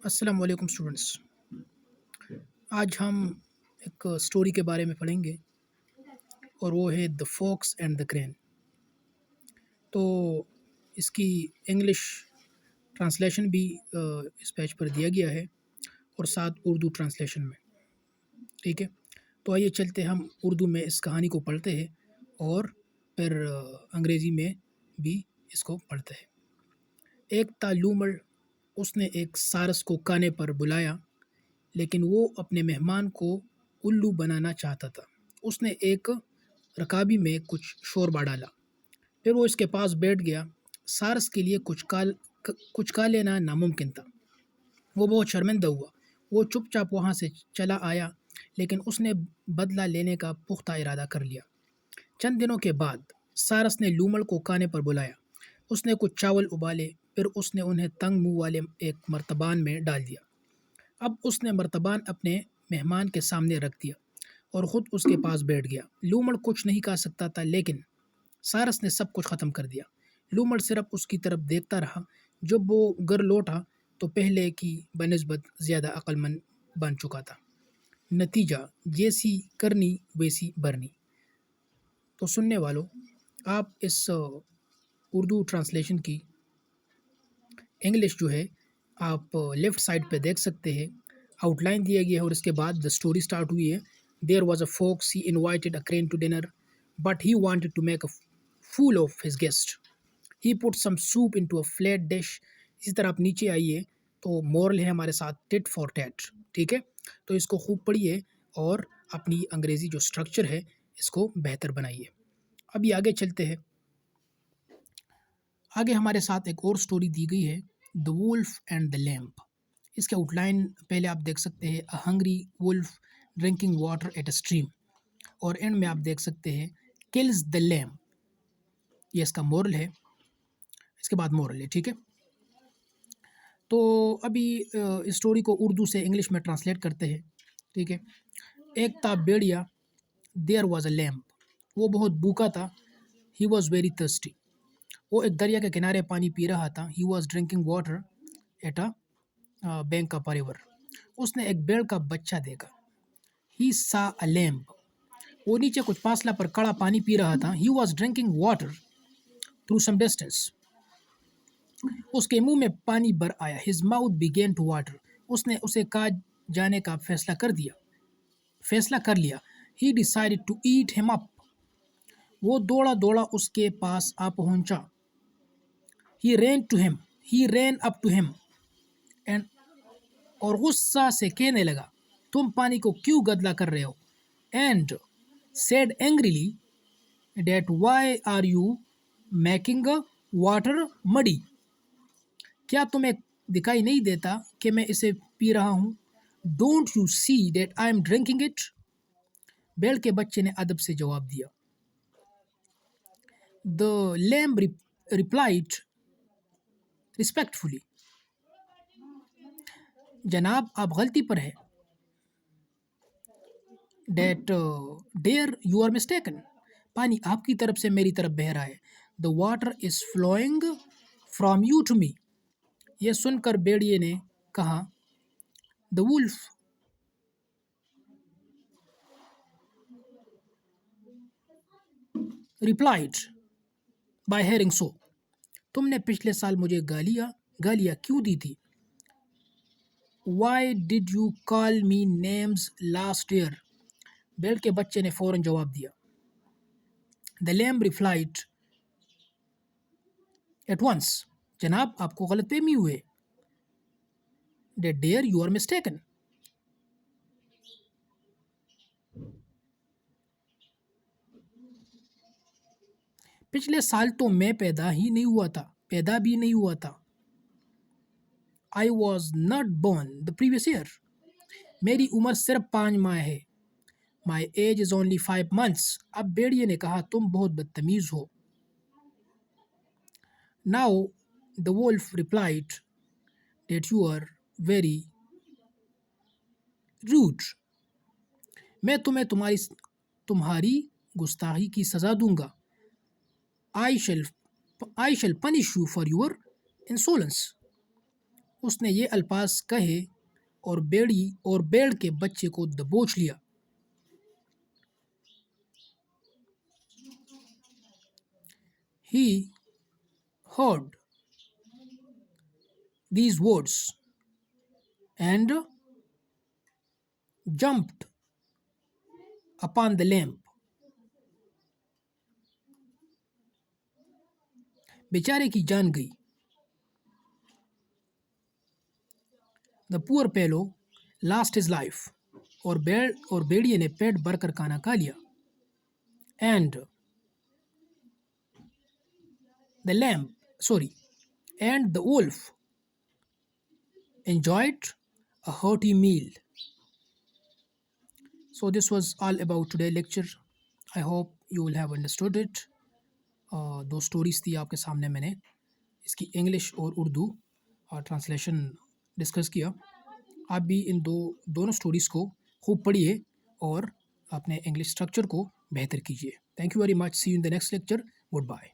السلام علیکم اسٹوڈنٹس. آج ہم ایک اسٹوری کے بارے میں پڑھیں گے اور وہ ہے دا فوکس اینڈ دا کرین. تو اس کی انگلش ٹرانسلیشن بھی اس پیج پر دیا گیا ہے اور ساتھ اردو ٹرانسلیشن میں. ٹھیک ہے، تو آئیے چلتے ہم اردو میں اس کہانی کو پڑھتے ہیں اور پھر انگریزی میں بھی اس کو پڑھتے ہیں. ایک تھا لومڑ، اس نے ایک سارس کو کانے پر بلایا، لیکن وہ اپنے مہمان کو الو بنانا چاہتا تھا. اس نے ایک رکابی میں کچھ شوربہ ڈالا، پھر وہ اس کے پاس بیٹھ گیا. سارس کے لیے کچھ کا لینا ناممکن تھا. وہ بہت شرمندہ ہوا. وہ چپ چاپ وہاں سے چلا آیا، لیکن اس نے بدلہ لینے کا پختہ ارادہ کر لیا. چند دنوں کے بعد سارس نے لومڑ کو کانے پر بلایا. اس نے کچھ چاول ابالے، پھر اس نے انہیں تنگ منہ والے ایک مرتبان میں ڈال دیا. اب اس نے مرتبان اپنے مہمان کے سامنے رکھ دیا اور خود اس کے پاس بیٹھ گیا. لومڑ کچھ نہیں کھا سکتا تھا، لیکن سارس نے سب کچھ ختم کر دیا. لومڑ صرف اس کی طرف دیکھتا رہا. جب وہ گھر لوٹا تو پہلے کی بنسبت زیادہ عقل مند بن چکا تھا. نتیجہ جیسی کرنی ویسی بھرنی. تو سننے والوں، آپ اس اردو ٹرانسلیشن کی انگلش جو ہے آپ لیفٹ سائڈ پہ دیکھ سکتے ہیں. آؤٹ لائن دیا گیا ہے اور اس کے بعد دا اسٹوری اسٹارٹ ہوئی ہے. There was a fox, he invited a crane to dinner but he wanted to make a fool of his guest. He put some soup into a flat dish. اسی طرح آپ نیچے آئیے تو moral ہے ہمارے ساتھ ٹٹ فار ٹیٹ. ٹھیک ہے، تو اس کو خوب پڑھیے اور اپنی انگریزی جو اسٹرکچر ہے اس کو بہتر بنائیے. ابھی آگے چلتے ہیں. آگے ہمارے ساتھ ایک اور سٹوری دی گئی ہے، the wolf and the lamp. اس کے آؤٹ لائن پہلے آپ دیکھ سکتے ہیں، a hungry wolf drinking water at a stream, اور اینڈ میں آپ دیکھ سکتے ہیں کلز دا لیمپ. یہ اس کا مورل ہے، اس کے بعد مورل ہے. ٹھیک ہے، تو ابھی اس سٹوری کو اردو سے انگلش میں ٹرانسلیٹ کرتے ہیں. ٹھیک ہے. ایک تھا بیڑیا، دیر واز اے لیمپ. وہ بہت بھوکا تھا. He was very thirsty. وہ ایک دریا کے کنارے پانی پی رہا تھا. He was drinking water at a bank of a river. اس نے ایک بیڑ کا بچہ دیکھا. ہی سا اے لیمپ. وہ نیچے کچھ فاصلہ پر کڑا پانی پی رہا تھا. He was drinking water through some distance. اس کے منہ میں پانی بھر آیا. His mouth begin to water. اس نے اسے کھا جانے کا فیصلہ کر لیا. ہی ڈیسائیڈڈ ٹو ایٹ ہم اپ. وہ دوڑا دوڑا اس کے پاس آ پہنچا. He ran up to him اور غصہ سے کہنے لگا، تم پانی کو کیوں گدلا کر رہے ہو؟ And said angrily that why are you making water muddy؟ کیا تمہیں دکھائی نہیں دیتا کہ میں اسے پی رہا ہوں؟ Don't you see that I am drinking it؟ بیل کے بچے نے ادب سے جواب دیا. The lamb replied respectfully، جناب آپ غلطی پر ہے. That dear you are mistaken، پانی آپ کی طرف سے میری طرف بہہ رہا ہے. The water is flowing from you to me. یہ سن کر بیڑیے نے کہا. The wolf replied by hearing so، تم نے پچھلے سال مجھے گالیاں کیوں دی تھی؟ Why did you call me names last year؟ بیل کے بچے نے فوراً جواب دیا. The lamb replied at once، جناب آپ کو غلط فہمی ہوئے. That dear you are mistaken، پچھلے سال تو میں پیدا بھی نہیں ہوا تھا. I was not born the previous year، میری عمر صرف 5 ماہ ہے. My age is only 5 months۔ اب بیڑیے نے کہا تم بہت بدتمیز ہو. Now the wolf replied that you are very rude، میں تمہیں تمہاری گستاخی کی سزا دوں گا. I shall punish you for your insolence، اس نے یہ الفاظ کہے اور بیڑ کے بچے کو دبوچ لیا. He heard these words and jumped upon the lamp. بیچارے کی جان گئی. The poor fellow lost his life. اور بیڑیے نے پیٹ بھر کر کھانا کھا لیا. And the wolf enjoyed a hearty meal. So this was all about today's lecture. I hope you will have understood it. دو سٹوریز تھی آپ کے سامنے، میں نے اس کی انگلش اور اردو ٹرانسلیشن ڈسکس کیا. آپ بھی ان دونوں سٹوریز کو خوب پڑھیے اور اپنے انگلش اسٹرکچر کو بہتر کیجیے. Thank you very much. See you in the next lecture. Good bye.